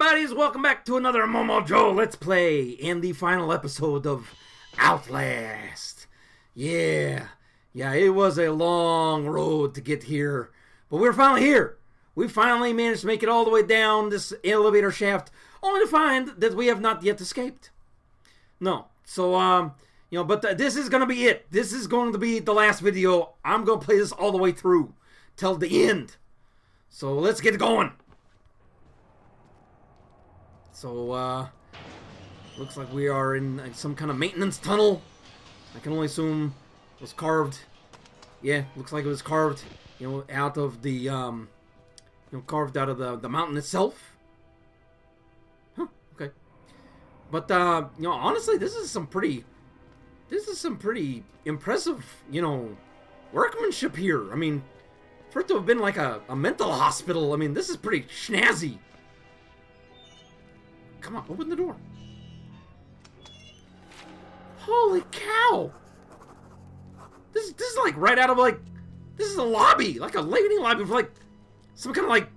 buddies, welcome back to another Momo Joe Let's Play and the final episode of Outlast. Yeah, it was a long road to get here, but we're finally here. We finally managed to make it all the way down this elevator shaft, only to find that we have not yet escaped. No, so, but this is going to be it. This is going to be the last video. I'm going to play this all the way through, till the end. So let's get going. So, looks like we are in some kind of maintenance tunnel. I can only assume it was carved. Yeah, looks like it was carved, out of the, carved out of the mountain itself. Huh, okay. But, honestly, this is some pretty impressive, workmanship here. I mean, for it to have been like a mental hospital, I mean, this is pretty snazzy. Come on, open the door. Holy cow! This is like right out of this is a lobby, like a waiting lobby for like some kind of like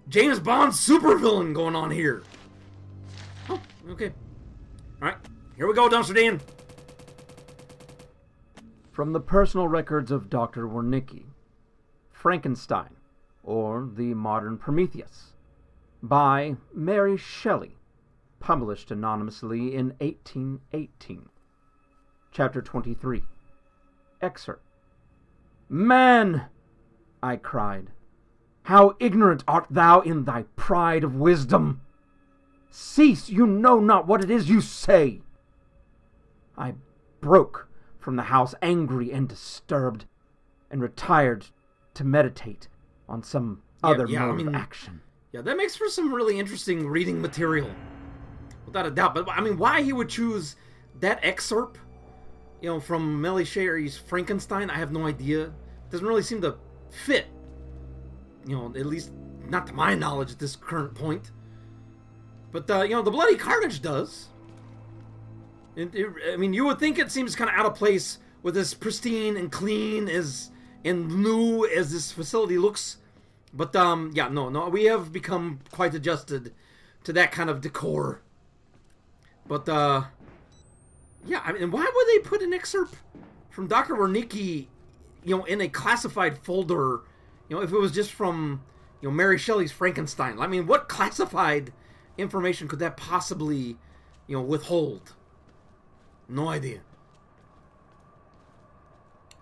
James Bond supervillain going on here. Oh, okay. Alright, here we go, Dumpster Dan. From the personal records of Dr. Wernicke, Frankenstein, or the Modern Prometheus, by Mary Shelley, published anonymously in 1818. Chapter 23. Excerpt. Man, I cried, how ignorant art thou in thy pride of wisdom! Cease, you know not what it is you say! I broke from the house angry and disturbed, and retired to meditate on some other mode of action. Yeah, that makes for some really interesting reading material. Without a doubt. But, I mean, why he would choose that excerpt, from Mary Shelley's Frankenstein, I have no idea. It doesn't really seem to fit. At least not to my knowledge at this current point. But, the bloody carnage does. I mean, you would think it seems kind of out of place with as pristine and clean and new as this facility looks. But, no, we have become quite adjusted to that kind of decor. But, I mean, why would they put an excerpt from Dr. Wernicke, in a classified folder, if it was just from, Mary Shelley's Frankenstein? I mean, what classified information could that possibly, withhold? No idea.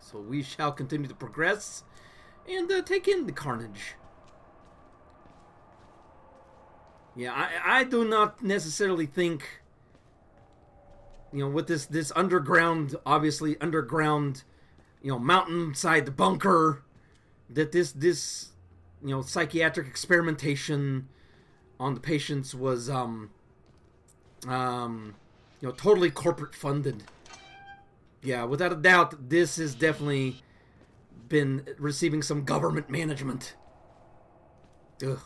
So we shall continue to progress and take in the carnage. Yeah, I do not necessarily think, with this underground, obviously underground, mountainside bunker, that this psychiatric experimentation on the patients was, totally corporate funded. Yeah, without a doubt, this has definitely been receiving some government management. Ugh.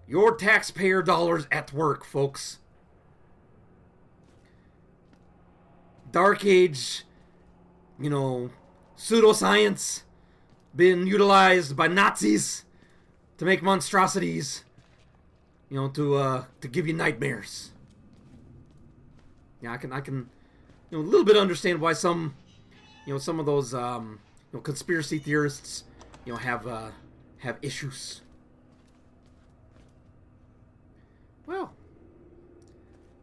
Your taxpayer dollars at work, folks. Dark Age, pseudoscience been utilized by Nazis to make monstrosities, to give you nightmares. Yeah, I can, a little bit understand why some of those, conspiracy theorists, have issues. Well,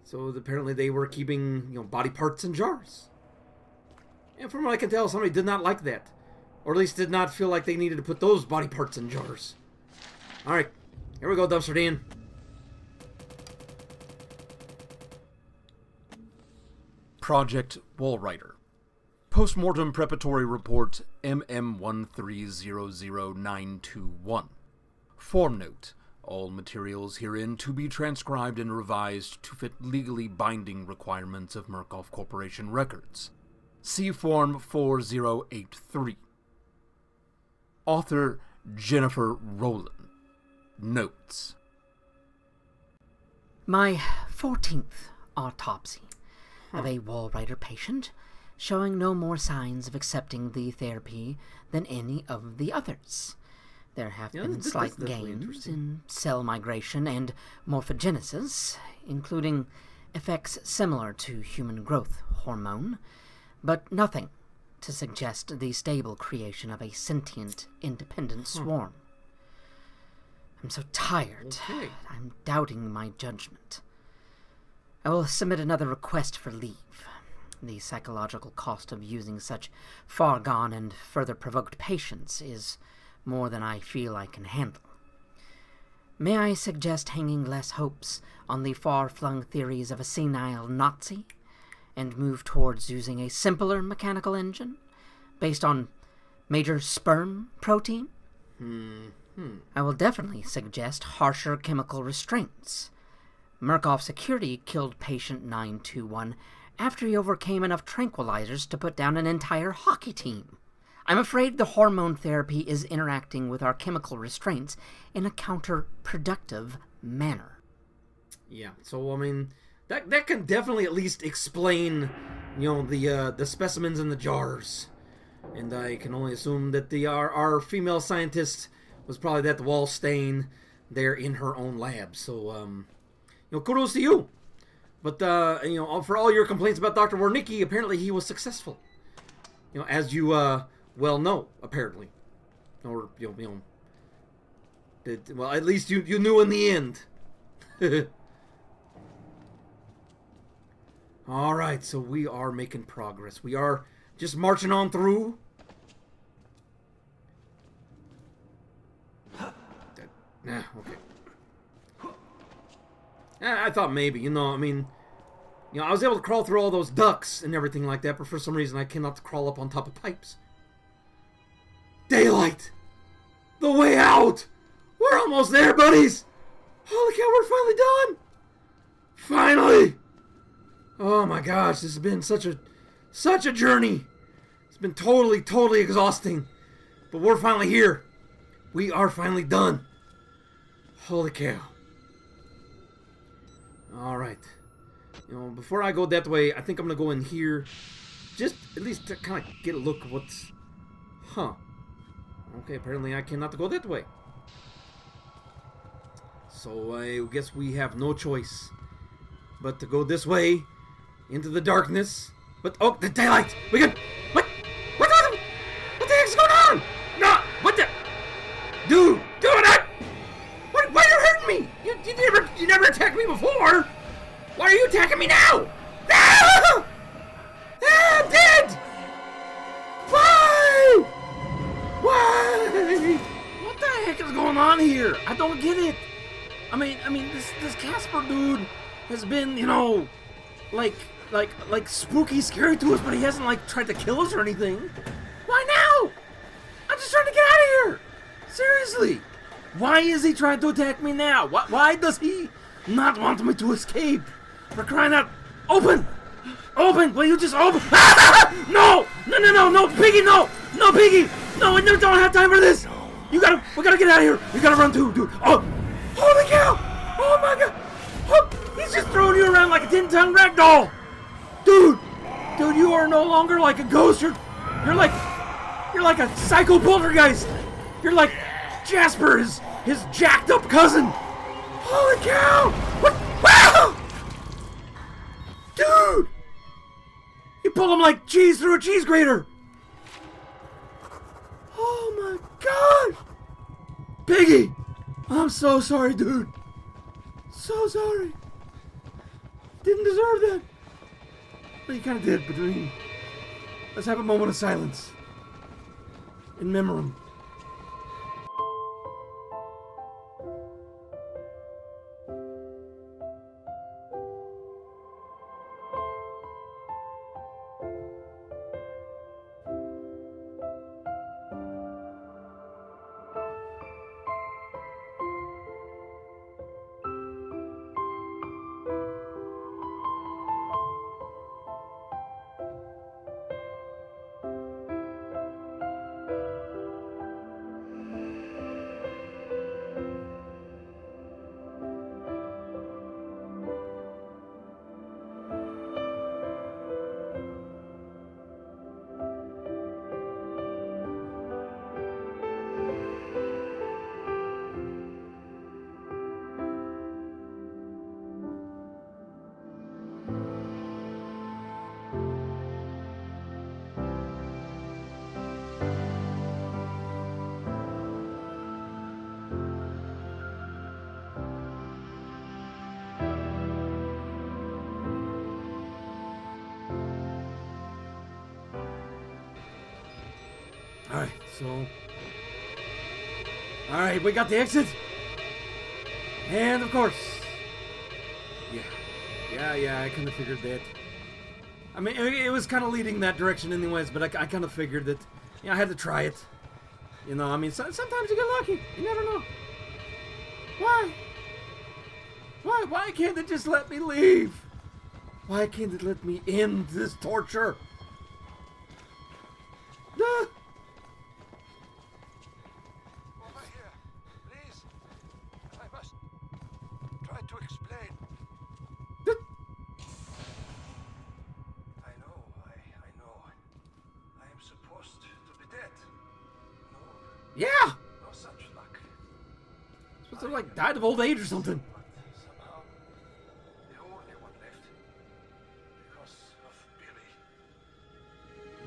so apparently they were keeping, body parts in jars. And from what I can tell, somebody did not like that. Or at least did not feel like they needed to put those body parts in jars. Alright, here we go, Dumpster Dan. Project Walrider. Postmortem Preparatory Report MM1300921. Form Note. All materials herein to be transcribed and revised to fit legally binding requirements of Murkoff Corporation records. See Form 4083. Author Jennifer Rowland. Notes. My 14th autopsy of a Walrider patient, showing no more signs of accepting the therapy than any of the others. There have Yeah, been that's slight definitely gains interesting. in cell migration and morphogenesis, including effects similar to human growth hormone, but nothing to suggest the stable creation of a sentient, independent swarm. I'm so tired. Okay. I'm doubting my judgment. I will submit another request for leave. The psychological cost of using such far-gone and further provoked patients is more than I feel I can handle. May I suggest hanging less hopes on the far-flung theories of a senile Nazi and move towards using a simpler mechanical engine based on major sperm protein? I will definitely suggest harsher chemical restraints. Murkoff Security killed patient 921 after he overcame enough tranquilizers to put down an entire hockey team. I'm afraid the hormone therapy is interacting with our chemical restraints in a counterproductive manner. Yeah, so I mean, that can definitely at least explain, the specimens in the jars, and I can only assume that our female scientist was probably that wall stain there in her own lab. So kudos to you. But for all your complaints about Dr. Wernicke, apparently he was successful. As you well know, apparently, or well, at least you knew in the end. All right, so we are making progress. We are just marching on through. Okay. I thought maybe, I was able to crawl through all those ducts and everything like that, but for some reason I cannot crawl up on top of pipes. Daylight! The way out! We're almost there, buddies! Holy cow, we're finally done! Finally! Oh my gosh, this has been such a journey. It's been totally exhausting. But we're finally here. We are finally done. Holy cow. Alright. Before I go that way, I think I'm going to go in here. Just at least to kind of get a look of what's... Huh. Okay, apparently I cannot go that way. So I guess we have no choice but to go this way into the darkness. But, oh, the daylight! We can... What the heck is going on? No! What the... Dude! What? Why are you hurting me? You never attacked me before! Why are you attacking me now? Ah! I'm dead! Why? What the heck is going on here? I don't get it. I mean, this Casper dude has been, like spooky, scary to us, but he hasn't tried to kill us or anything. Why now? I'm just trying to get out of here. Seriously. Why is he trying to attack me now? Why does he not want me to escape? For crying out, open! Open! Will you just open? No! No, Piggy, no! No, Piggy! No, we don't have time for this! We gotta get out of here! We gotta run too, dude! Oh! Holy cow! Oh my god! Oh, he's just throwing you around like a 10-ton ragdoll! Dude, you are no longer like a ghost. You're like a psycho poltergeist. You're like Jasper, his jacked up cousin. Holy cow! What? Wow! Dude! You pull him like cheese through a cheese grater. Oh my god! Piggy! I'm so sorry, dude. So sorry. Didn't deserve that. Well, you kind of did, but let's have a moment of silence. In Memoriam. Alright, so... Alright, we got the exit. And of course... Yeah, I kind of figured that. I mean, it was kind of leading that direction anyways, but I kind of figured that, I had to try it. You know, I mean, sometimes you get lucky. You never know. Why? Why can't they just let me leave? Why can't they let me end this torture? Over here, please. I must try to explain. I know. I am supposed to be dead. Yeah! No such luck. Supposed to like died of old age or something. But somehow, the only one left. Because of Billy.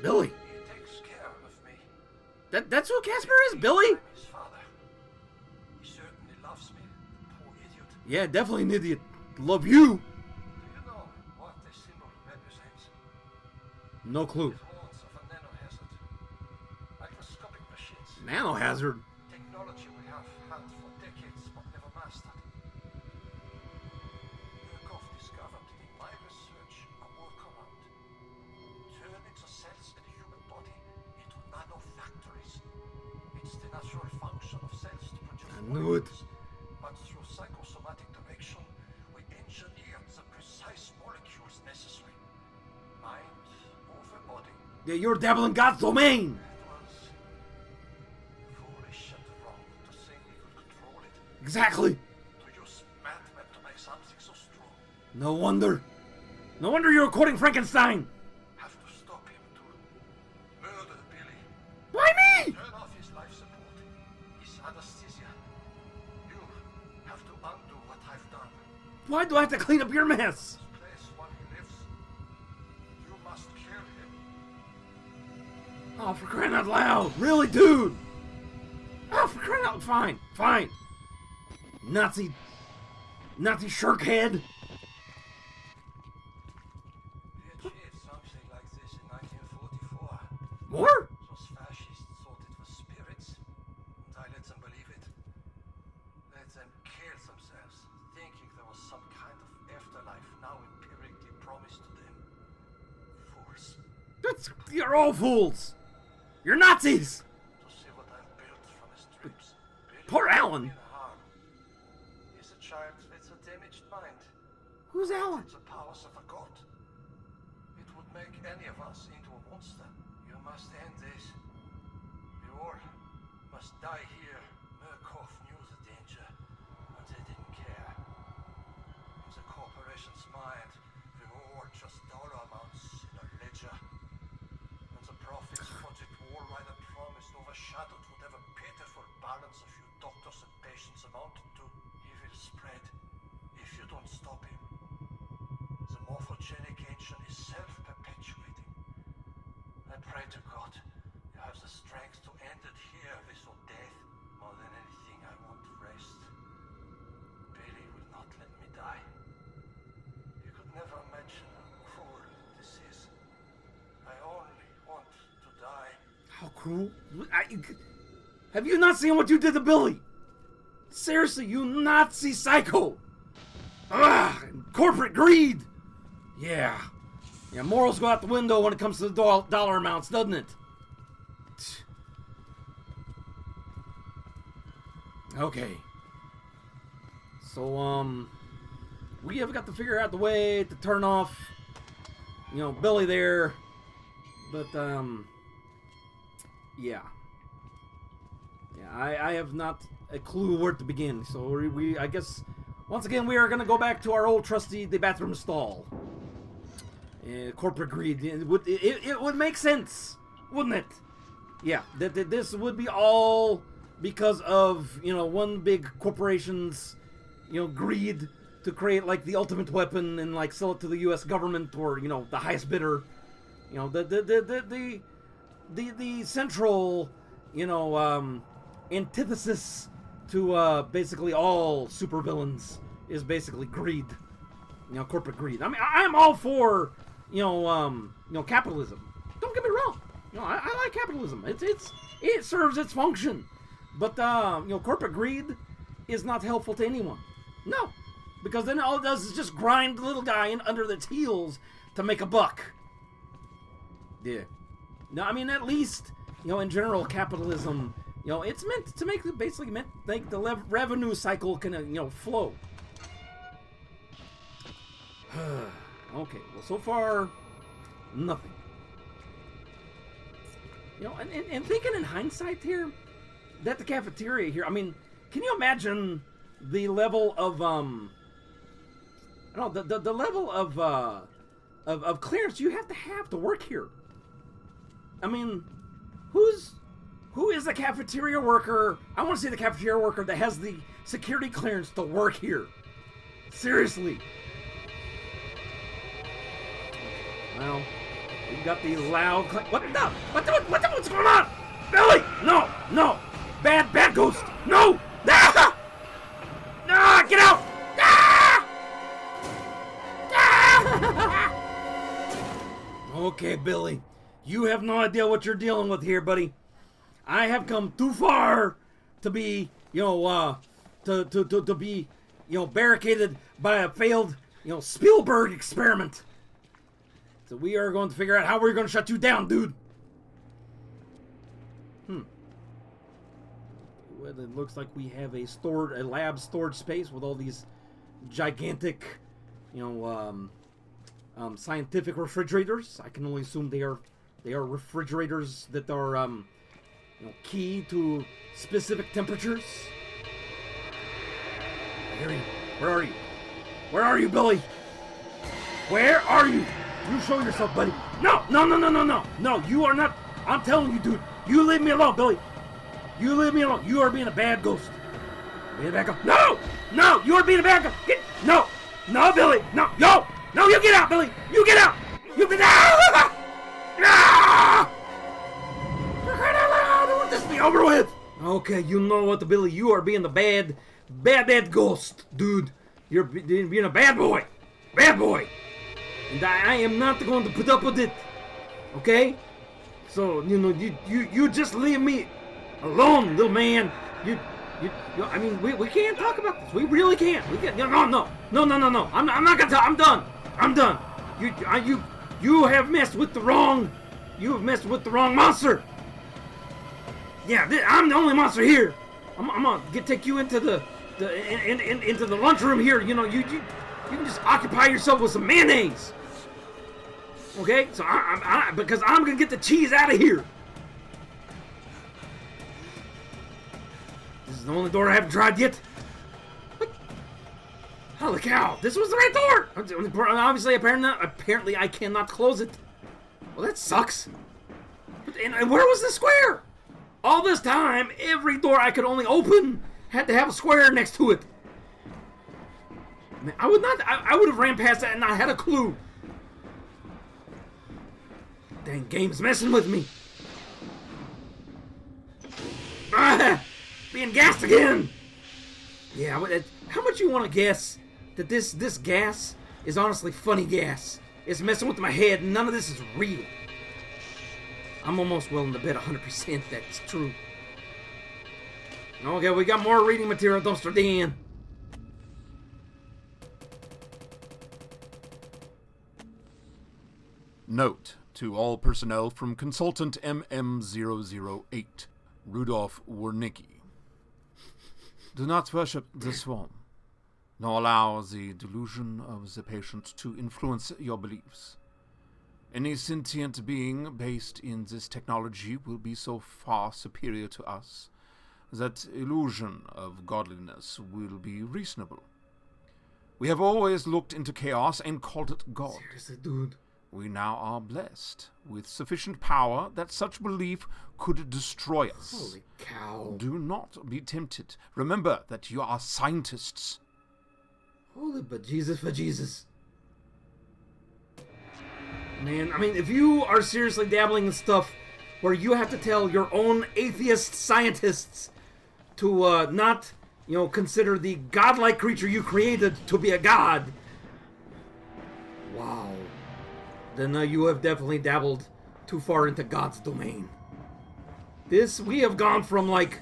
Billy. He takes care of me. That's who Casper is, Billy? I'm his father. He certainly loves me, poor idiot. Yeah, definitely an idiot. Love you. Do you know what the symbol represents? No clue. It warns of a nanohazard. Microscopic machines. Nanohazard. Technology we have had for decades but never mastered. Murkoff discovered in my research a workaround. Turning the cells in the human body into nanofactories. It's the natural function of cells to produce I knew it. molecules, but through psychosomatic direction, we engineered the precise molecules necessary. Mind over body. Yeah, you're dabbling God's domain. It was foolish and wrong to think we could control it. Exactly. To use madmen to make something so strong. No wonder. No wonder you're quoting Frankenstein. Have to stop him to murder Billy. Why me? Turn off his life support. His anesthesia. You have to undo what I've done. Why do I have to clean up your mess? This place while he lives. You must kill him. Oh, for crying out loud. Really, dude? Oh, for crying out... Fine. Nazi shirkhead. We achieved something like this in 1944. More? Those fascists thought it was spirits, and I let them believe it. Let them kill themselves, thinking there was some kind of afterlife now empirically promised to them. Fools. You're all fools. You're Nazis. To see what I've built from his dreams. Poor Alan. In harm. He's a child with a damaged mind. Who's Alan? The powers of a god. It would make any of us into a monster. You must end this. We all must die here. Murkoff knew the danger, and they didn't care. In the corporation's mind, we were all just dollar amounts in a ledger. And the profits Project Walrider promised overshadowed whatever pitiful balance a few doctors and patients amounted to. He will spread if you don't stop him. The morphogenic engine is self-perpetuating. I pray to God you have the strength to end it here with your death. More than anything, I want rest. Billy will not let me die. You could never imagine how cruel this is. I only want to die. How cruel? Have you not seen what you did to Billy? Seriously, you Nazi psycho! Ugh! Corporate greed! Yeah, morals go out the window when it comes to the dollar amounts, doesn't it? Okay. So, we have got to figure out the way to turn off, Billy there. But, yeah. I have not a clue where to begin. So I guess, once again, we are going to go back to our old trusty, the bathroom stall. Corporate greed. It would make sense, wouldn't it? Yeah, that this would be all because of, one big corporation's, greed to create, like, the ultimate weapon and, like, sell it to the U.S. government or, the highest bidder. The central, antithesis to, basically all supervillains is basically greed. Corporate greed. I mean, I'm all for, capitalism. Don't get me wrong. I like capitalism. It's It serves its function. But, corporate greed is not helpful to anyone. No. Because then all it does is just grind the little guy in under its heels to make a buck. Yeah. No, I mean, at least, in general, capitalism, it's meant to make the revenue cycle can, flow. Okay, well, so far, nothing. And thinking in hindsight here, that the cafeteria here, I mean, can you imagine the level of, the level of clearance you have to work here? I mean, who is the cafeteria worker? I want to see the cafeteria worker that has the security clearance to work here. Seriously. Well, we've got the loud what's going on? Billy! No! Bad ghost! No! Ah! Ah! Get out! Ah! Ah! Okay, Billy. You have no idea what you're dealing with here, buddy. I have come too far to be, to be, barricaded by a failed, Spielberg experiment. So we are going to figure out how we're going to shut you down, dude. Well, it looks like we have a lab storage space with all these gigantic, scientific refrigerators. I can only assume they are refrigerators that are, key to specific temperatures. Where are you? Where are you, Billy? Where are you? You show yourself, buddy. No, you are not. I'm telling you, dude. You leave me alone, Billy. You leave me alone. You are being a bad ghost. Being a bad ghost. No, you are being a bad ghost. No, Billy. No, you get out, Billy. You get out. You get out. No! For crying out loud, I want this to be over with. Okay, you know what, Billy. You are being the bad ghost, dude. You're being a bad boy. Bad boy. And I am not going to put up with it. Okay? So, you just leave me alone, little man. I mean, we can't talk about this. We really can't. We can't. No. I'm not gonna talk. I'm done. You have messed with the wrong. You have messed with the wrong monster. Yeah, I'm the only monster here. I'm gonna take you into the into the lunchroom here. You can just occupy yourself with some mayonnaise. Okay, so because I'm gonna get the cheese out of here. This is the only door I haven't tried yet. What? Holy cow! This was the right door. Obviously, apparently, I cannot close it. Well, that sucks. And where was the square? All this time, every door I could only open had to have a square next to it. Man, I would have ran past that and not had a clue. Dang game's messing with me. Being gassed again. Yeah, how much you want to guess that this gas is honestly funny gas? It's messing with my head, and none of this is real. I'm almost willing to bet 100% that's true. Okay, we got more reading material, Dumpster Dan. Note to all personnel from Consultant MM008, Rudolph Wernicke. Do not worship the swarm, nor allow the delusion of the patient to influence your beliefs. Any sentient being based in this technology will be so far superior to us that illusion of godliness will be reasonable. We have always looked into chaos and called it God. Seriously, dude. We now are blessed with sufficient power that such belief could destroy us. Holy cow. Do not be tempted. Remember that you are scientists. Holy bejesus for Jesus. Man, I mean, if you are seriously dabbling in stuff where you have to tell your own atheist scientists to not, consider the godlike creature you created to be a god. Wow. Then you have definitely dabbled too far into God's domain. We have gone from like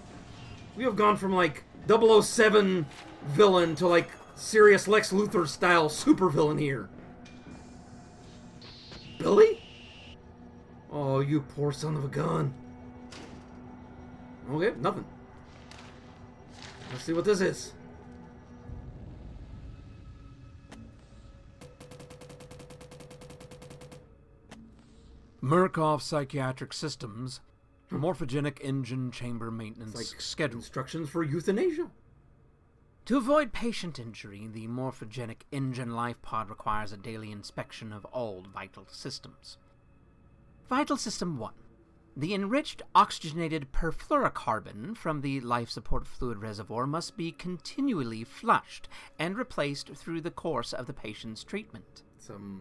007 villain to like serious Lex Luthor style super villain here. Billy? Oh, you poor son of a gun. Okay, nothing. Let's see what this is. Murkoff Psychiatric Systems, Morphogenic Engine Chamber Maintenance Schedule. Instructions for euthanasia. To avoid patient injury, the morphogenic engine life pod requires a daily inspection of all vital systems. Vital System 1. The enriched oxygenated perfluorocarbon from the life support fluid reservoir must be continually flushed and replaced through the course of the patient's treatment.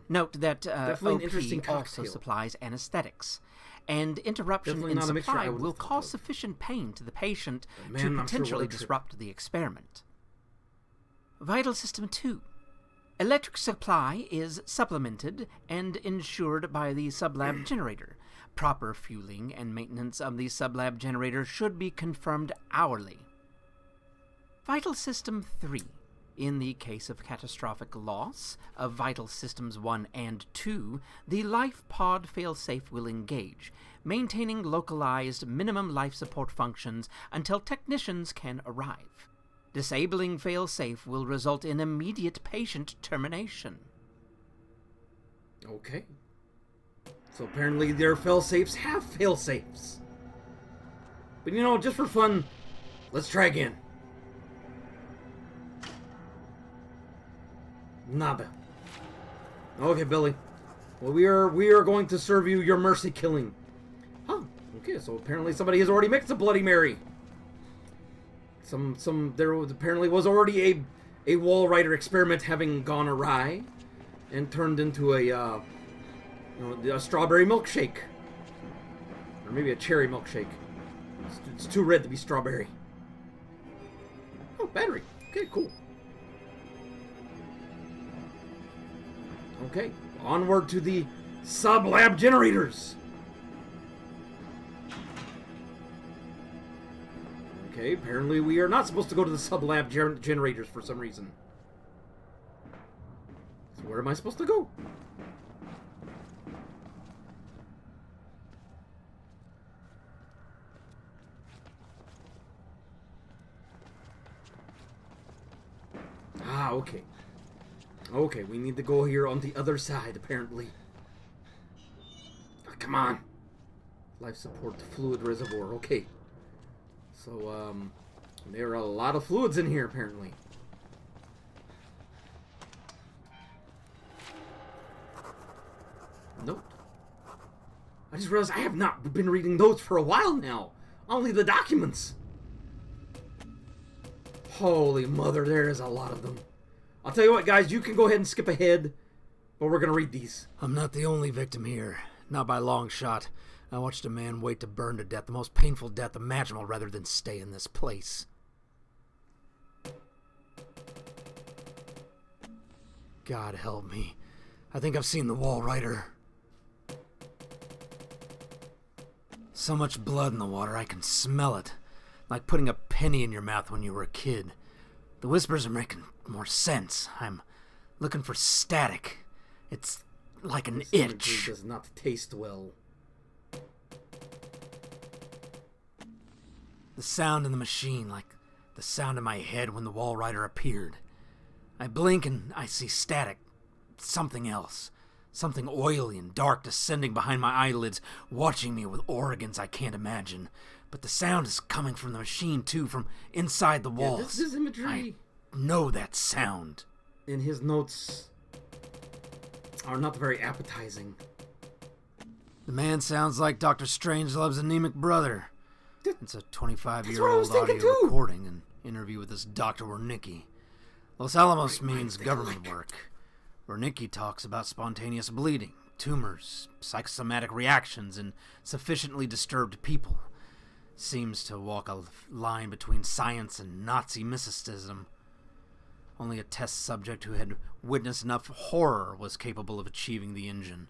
Note that OP also supplies anesthetics, and interruption in supply will cause sufficient pain to the patient to potentially disrupt the experiment. Vital System 2. Electric supply is supplemented and ensured by the sublab generator. Proper fueling and maintenance of the sublab generator should be confirmed hourly. Vital System 3. In the case of catastrophic loss of Vital Systems 1 and 2, the life pod failsafe will engage, maintaining localized minimum life support functions until technicians can arrive. Disabling failsafe will result in immediate patient termination. Okay. So apparently their failsafes have failsafes. But you know, just for fun, let's try again. Nada. Okay, Billy. Well, we are going to serve you your mercy killing. Huh. Okay, so apparently somebody has already mixed a Bloody Mary. There apparently was already a Walrider experiment having gone awry and turned into a strawberry milkshake, or maybe a cherry milkshake. It's too red to be strawberry. Oh, battery. Okay, cool. Okay, onward to the sub-lab generators. Okay, apparently we are not supposed to go to the sub-lab generators for some reason. So where am I supposed to go? Ah, okay. Okay, we need to go here on the other side, apparently. Oh, come on. Life support fluid reservoir, okay. So, there are a lot of fluids in here, apparently. Note. I just realized I have not been reading notes for a while now. Only the documents. Holy mother, there is a lot of them. I'll tell you what, guys, you can go ahead and skip ahead, but we're going to read these. I'm not the only victim here. Not by a long shot. I watched a man wait to burn to death, the most painful death imaginable, rather than stay in this place. God help me. I think I've seen the Walrider. So much blood in the water, I can smell it. Like putting a penny in your mouth when you were a kid. The whispers are making more sense. I'm looking for static. It's like an itch. Does not taste well. The sound in the machine, like the sound in my head when the Walrider appeared. I blink and I see static. Something else. Something oily and dark descending behind my eyelids, watching me with organs I can't imagine. But the sound is coming from the machine, too, from inside the walls. Yeah, this is imagery. I know that sound. And his notes are not very appetizing. The man sounds like Dr. Strangelove's anemic brother. It's a 25-year-old audio too. recording, an interview with this Dr. Wernicke. Los Alamos means government work. Wernicke talks about spontaneous bleeding, tumors, psychosomatic reactions, and sufficiently disturbed people. Seems to walk a line between science and Nazi mysticism. Only a test subject who had witnessed enough horror was capable of achieving the engine.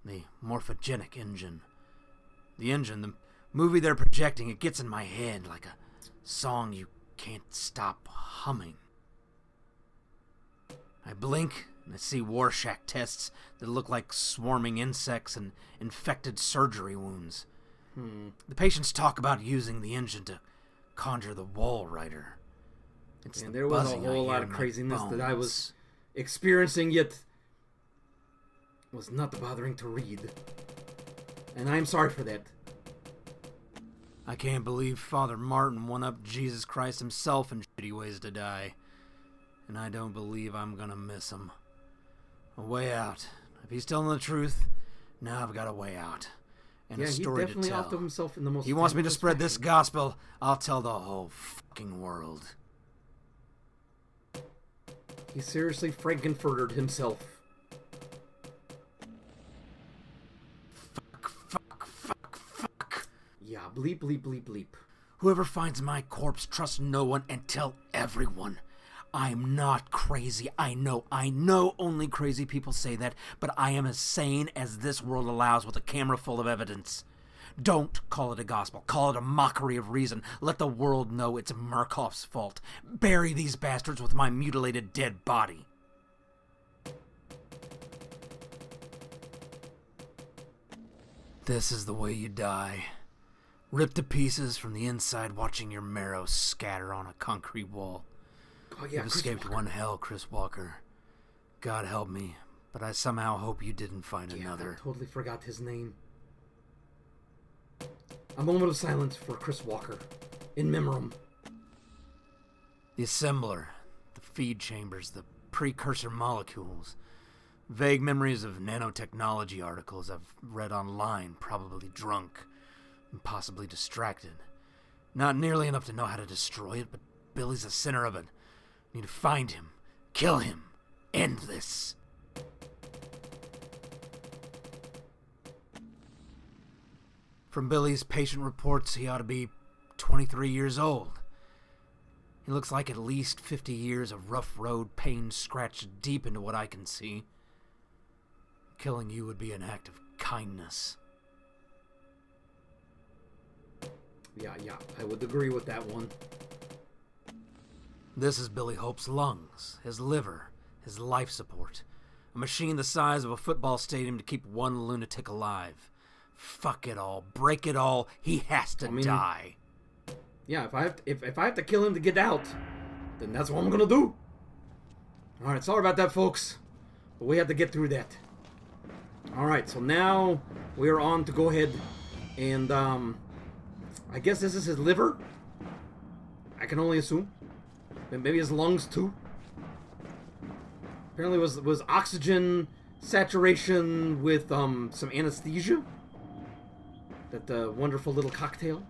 The morphogenic engine. The engine, the movie they're projecting, it gets in my head like a song you can't stop humming. I blink and I see Rorschach tests that look like swarming insects and infected surgery wounds. The patients talk about using the engine to conjure the Walrider. And there was a whole lot of craziness that I was experiencing, yet was not bothering to read. And I'm sorry for that. I can't believe Father Martin won up Jesus Christ himself in shitty ways to die. And I don't believe I'm gonna miss him. A way out. If he's telling the truth, now I've got a way out. And a story to tell. He definitely offed himself in the most... He wants me to spread this gospel. I'll tell the whole fucking world. He seriously Frankenfurtered himself. Fuck. Yeah, bleep, bleep, bleep, bleep. Whoever finds my corpse, trust no one and tell everyone. I'm not crazy. I know only crazy people say that, but I am as sane as this world allows with a camera full of evidence. Don't call it a gospel. Call it a mockery of reason. Let the world know it's Murkoff's fault. Bury these bastards with my mutilated dead body. This is the way you die. Ripped to pieces from the inside, watching your marrow scatter on a concrete wall. Oh, yeah, You've escaped one hell, Chris Walker. God help me, but I somehow hope you didn't find another. I totally forgot his name. A moment of silence for Chris Walker. In Memoriam. The assembler, the feed chambers, the precursor molecules. Vague memories of nanotechnology articles I've read online, probably drunk and possibly distracted. Not nearly enough to know how to destroy it, but Billy's the center of it. I need to find him, kill him, end this. From Billy's patient reports, he ought to be 23 years old. He looks like at least 50 years of rough road pain scratched deep into what I can see. Killing you would be an act of kindness. Yeah, I would agree with that one. This is Billy Hope's lungs, his liver, his life support. A machine the size of a football stadium to keep one lunatic alive. Fuck it all, break it all, he has to die. Yeah, if I have to kill him to get out, then that's what I'm gonna do. Alright, sorry about that, folks. But we have to get through that. Alright, so now we're on to go ahead and I guess this is his liver. I can only assume. Maybe his lungs too. Apparently it was oxygen saturation with some anesthesia. That wonderful little cocktail.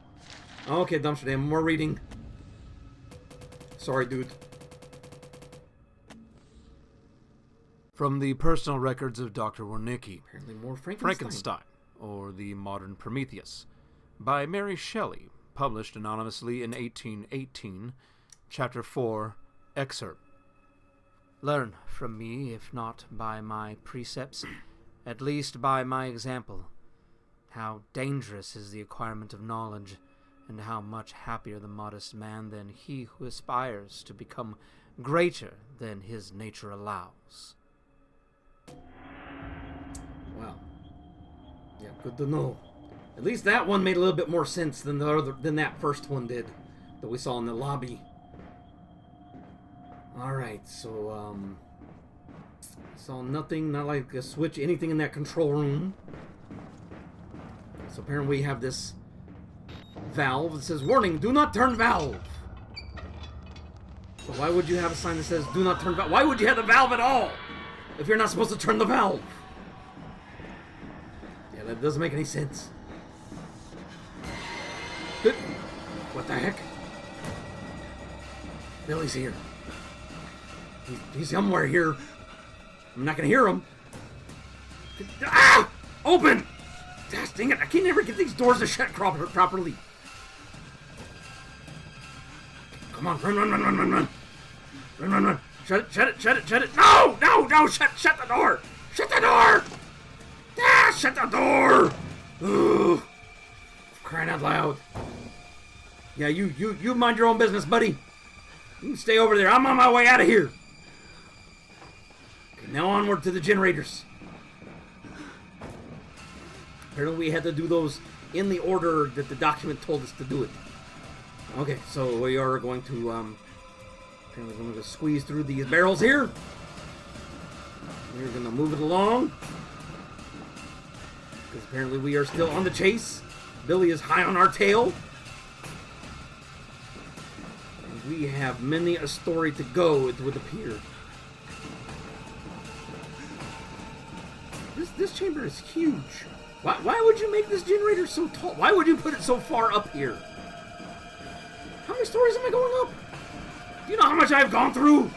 Okay, Dumpster, more reading. Sorry, dude. From the personal records of Dr. Wernicke. Apparently more Frankenstein, or the Modern Prometheus, by Mary Shelley, published anonymously in 1818, Chapter 4, Excerpt. Learn from me, if not by my precepts, at least by my example, how dangerous is the acquirement of knowledge, and how much happier the modest man than he who aspires to become greater than his nature allows. Wow. Yeah, good to know. At least that one made a little bit more sense than that first one did that we saw in the lobby. Alright, so saw nothing, not like a switch, anything in that control room. So apparently we have this valve that says, warning, do not turn valve. So why would you have a sign that says, do not turn valve? Why would you have the valve at all if you're not supposed to turn the valve? Yeah, that doesn't make any sense. What the heck? Billy's here. He's somewhere here. I'm not gonna hear him. Ah! Open! Gosh, dang it, I can't ever get these doors to shut properly. Come on, run. Run. Shut it. No, shut the door. Shut the door. Ah, shut the door. Ugh. For crying out loud. Yeah, you mind your own business, buddy. You can stay over there. I'm on my way out of here. Okay, now onward to the generators. Apparently we had to do those in the order that the document told us to do it. Okay, so we are going to, apparently we're going to squeeze through these barrels here. We're going to move it along. Because apparently we are still on the chase. Billy is high on our tail. And we have many a story to go, it would appear. This chamber is huge. Why would you make this generator so tall? Why would you put it so far up here? How many stories am I going up? Do you know how much I've gone through?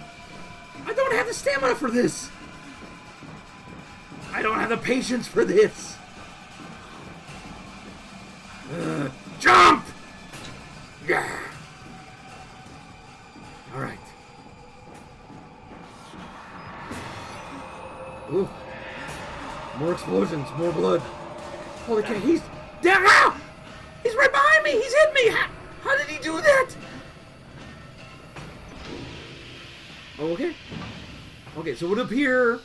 I don't have the stamina for this. I don't have the patience for this. Jump! Yeah. All right. Ooh. More explosions, more blood. Holy cow, he's down! Ah! He's right behind me! He's hit me! How did he do that? Okay. Okay, so it would appear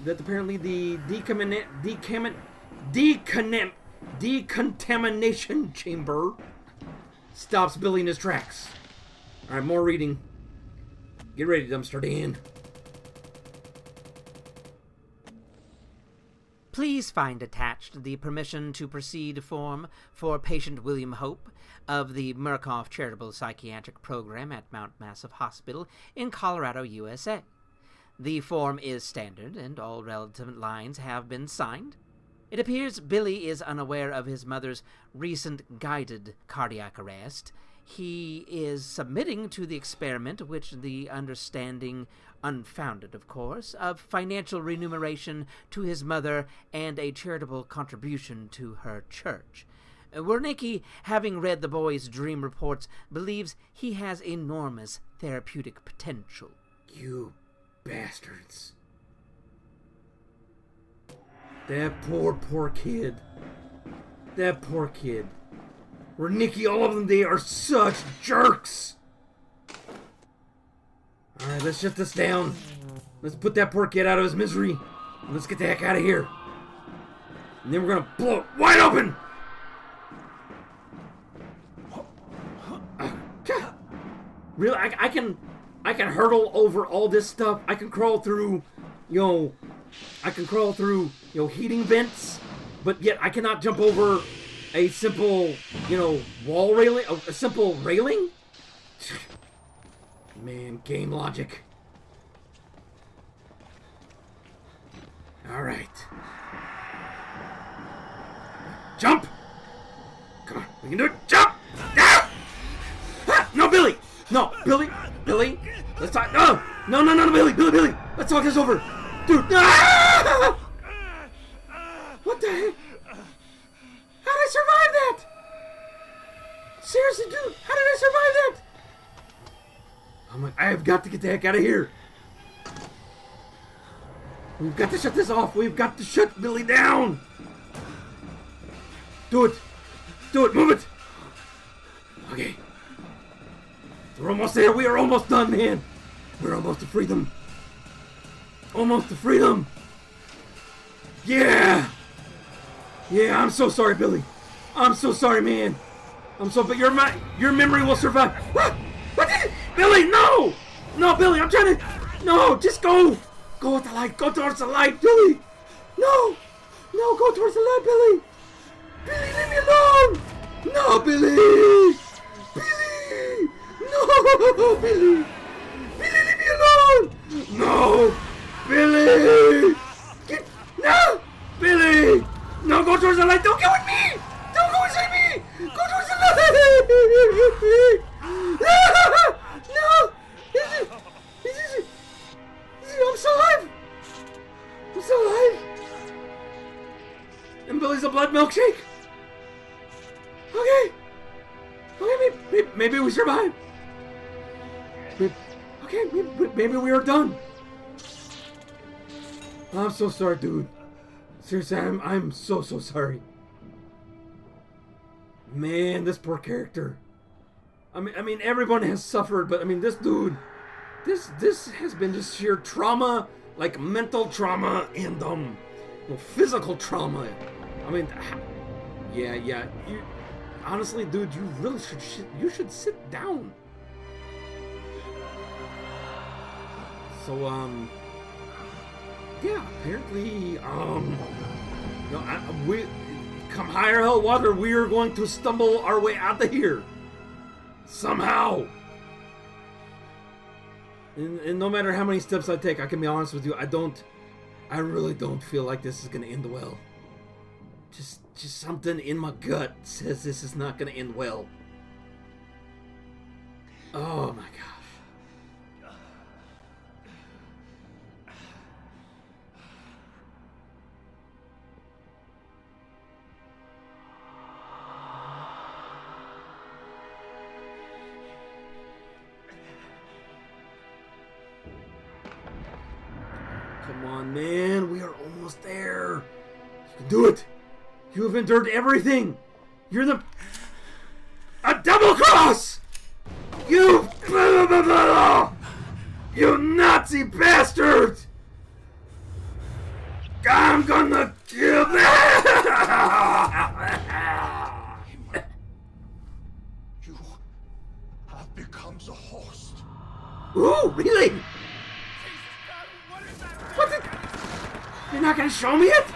that apparently the decontamination chamber stops Billy in his tracks. Alright, more reading. Get ready, Dumpster Dan. Please find attached the permission to proceed form for patient William Hope of the Murkoff Charitable Psychiatric Program at Mount Massive Hospital in Colorado, USA. The form is standard, and all relevant lines have been signed. It appears Billy is unaware of his mother's recent guided cardiac arrest. He is submitting to the experiment, which the understanding, unfounded of course, of financial remuneration to his mother and a charitable contribution to her church. Wernicke, having read the boy's dream reports, believes he has enormous therapeutic potential. You bastards. That poor kid. That poor kid. Wernicke, all of them, they are such jerks. Alright, let's shut this down. Let's put that poor kid out of his misery. And let's get the heck out of here. And then we're gonna blow it wide open. Really, I can hurdle over all this stuff. I can crawl through, heating vents, but yet I cannot jump over a simple, wall railing, a simple railing. Man, game logic. All right. Jump! Come on, we can do it. Jump! Ah! Ah! No, Billy! No, Billy! Let's talk. No, Billy! Let's talk this over, dude. Ah! What the heck? How did I survive that? Seriously, dude, how did I survive that? I'm like, I have got to get the heck out of here. We've got to shut this off. We've got to shut Billy down. Do it. Move it. Okay. We're almost there. We are almost done, man. We're almost to freedom. Yeah. Yeah, I'm so sorry, Billy. I'm so sorry, man. But your memory will survive. What? Billy, no! No, Billy, I'm trying to... No, just go! Go with the light. Go towards the light, Billy! No, go towards the light, Billy! Billy, leave me alone! No, Billy! No, Billy! Billy, leave me alone! No! Billy! No! Billy! No, go towards the light! Don't go with me! Don't go inside me! Go towards the light! No! I'm still alive! And Billy's a blood milkshake? Okay, maybe we survived. Okay, maybe we are done. I'm so sorry, dude. Seriously, I'm so sorry. Man, this poor character. I mean, everyone has suffered, but I mean, this dude, this has been just sheer trauma, like mental trauma and physical trauma. I mean, yeah. You, honestly, dude, you really should sit down. So, yeah, apparently, we come higher hell water, we are going to stumble our way out of here somehow. And no matter how many steps I take, I can be honest with you, I really don't feel like this is gonna end well. Just something in my gut says this is not gonna end well. Oh my gosh. Come on, man. We are almost there. You can do it. You have endured everything. You're a double cross! You Nazi bastard! I'm gonna kill them! You have become the host. Ooh, really? What the? You're not gonna show me it?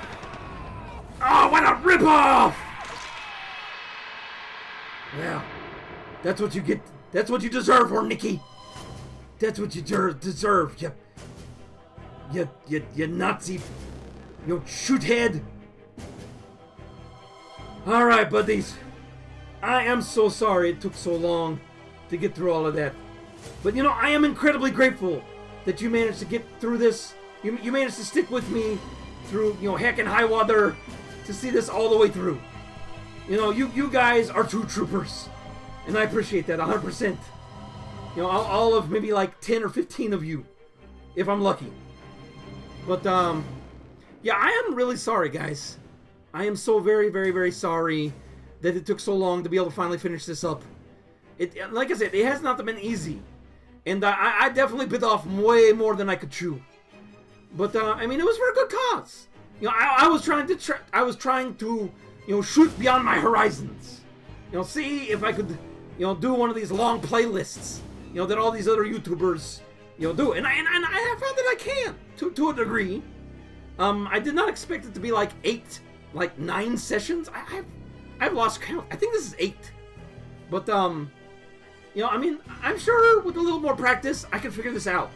Oh, what a ripoff! Well, that's what you get. That's what you deserve, Hornicky. That's what you deserve. You Nazi, you shoothead. All right, buddies. I am so sorry it took so long to get through all of that, but I am incredibly grateful that you managed to get through this. You managed to stick with me through, heck and high water to see this all the way through. You guys are true troopers, and I appreciate that 100%. All of maybe like 10 or 15 of you, if I'm lucky. But yeah, I am really sorry, guys. I am so very, very, very sorry that it took so long to be able to finally finish this up. Like I said, it has not been easy, and I definitely bit off way more than I could chew. But I mean, it was for a good cause. I was trying to shoot beyond my horizons. See if I could do one of these long playlists that all these other YouTubers do, and I found that I can to a degree. I did not expect it to be like 9 sessions. I've lost count. I think this is 8. But I mean, I'm sure with a little more practice, I can figure this out.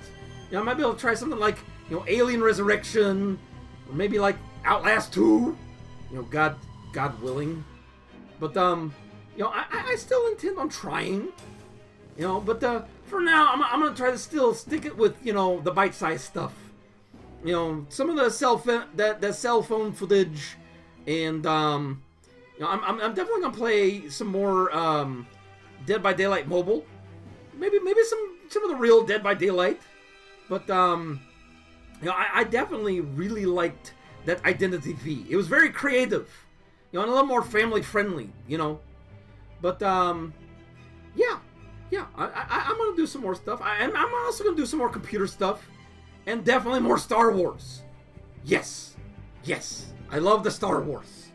I might be able to try something like Alien Resurrection, or maybe like Outlast 2. God willing. But I still intend on trying. But for now, I'm gonna try to still stick it with the bite-sized stuff. Some of the cell phone footage, and I'm definitely gonna play some more Dead by Daylight mobile. Maybe some of the real Dead by Daylight. But I definitely really liked that Identity V. It was very creative, and a little more family friendly, But yeah, I'm gonna do some more stuff. And I'm also gonna do some more computer stuff, and definitely more Star Wars. Yes, I love the Star Wars.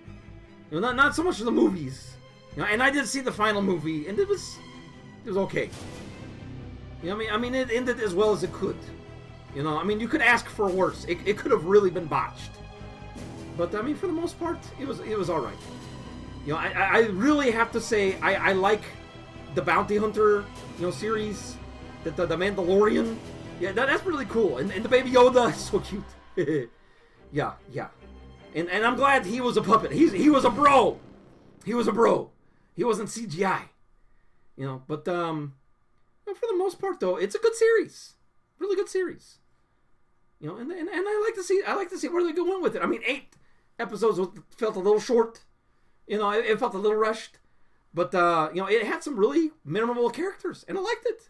Not so much of the movies. And I did see the final movie, and it was okay. I mean, it ended as well as it could. I mean, you could ask for worse. It could have really been botched. But I mean, for the most part, it was all right. I really have to say I like the Bounty Hunter series, the Mandalorian. Yeah, that's really cool. And the Baby Yoda is so cute. yeah. And I'm glad he was a puppet. He was a bro. He was a bro. He wasn't CGI. But for the most part though, it's a good series. Really good series. And I like to see where they're going with it. I mean, 8 episodes felt a little short. It felt a little rushed. But it had some really memorable characters, and I liked it.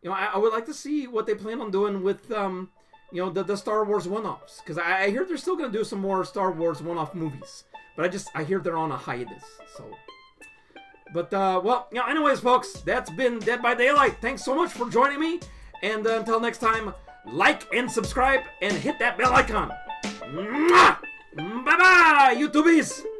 I would like to see what they plan on doing with the Star Wars one-offs, because I hear they're still going to do some more Star Wars one-off movies. But I hear they're on a hiatus, so. But, well, anyways, folks, that's been Dead by Daylight. Thanks so much for joining me. And until next time, like and subscribe and hit that bell icon. Mwah! Bye-bye, YouTubies!